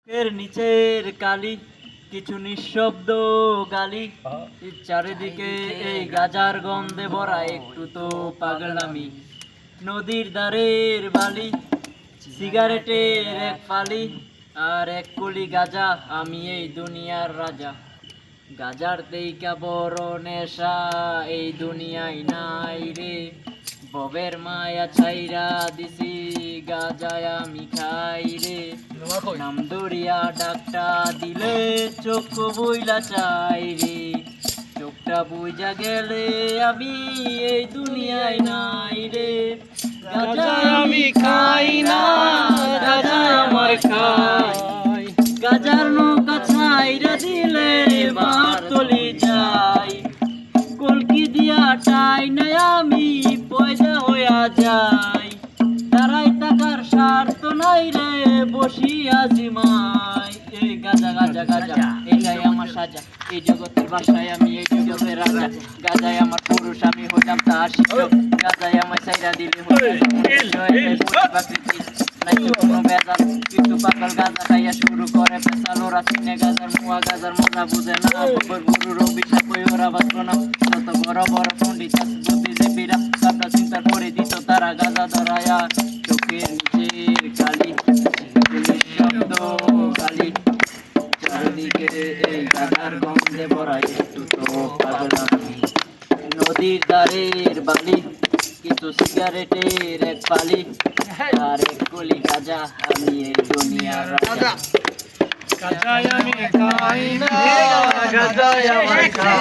এর নিচের কালি কিছু নিঃশব্দ গালি, চারিদিকে এই গাজার গন্ধে ভরা একটু তো পাগলামি। নদীর ধারের বালি, সিগারেটের এক ফালি, আর এক কুলি গাজা, আমি এই দুনিয়ার রাজা। গাজার দেইকা বড় নেশা এই দুনিয়ায় নাই রে, ববের মায়া ছাইরা দিছি গাজায় আমি খাই রে। নাম দরিয়া ডাকটা দিলে চোখ বইলা চাই রে, চোখটা বুইজা গেলে আমি এই দুনিয়ায় নাই রে। গাজা আমি খাই না, গাজা আমার খাই, গাজার নৌকা ছাইরা দিলে মাতলি যাই, কলকি দিয়া টাই নাই আমি পয়সা হইয়া যাই। দাঁড়াই টাকার স্বার্থ নাই রে, বসিয়া জিমাই। এই গাজা গাজা গাজা এটাই আমার সাজা, এই জগতের বাসায় আমি এই জগতের রাজা। গাজায় আমার পুরুষ, আমি হইলাম তার শিক্ষক। গাজায় আমার চাইরা দিলে কোনো বেজাল, কিন্তু পাগল গাজা খাইয়া শুরু করে পেশাল। ওরা চিনে গাজার মুয়া, গাজার মজা বুঝে না। বকর গুরুর অভিশাপ হয়ে ওরা বাঁচল না। যত বড় বড় পণ্ডিত বুদ্ধিজীবীরা ভাবনা চিন্তা করে দিত তারা গাজা ধরায়া। চোখের নিচের কালি, শব্দ কালি, চারিদিকে এই গাজার গন্ধে ভরা একটু তো পাগলামি। নদীর ধারের বালি, কিছু সিগারেটের এক পালি, আর এক কলি গাজা, আমি এই দুনিয়ার রাজা। গাজায় আমি খাই না, গাজায় আমার খাই।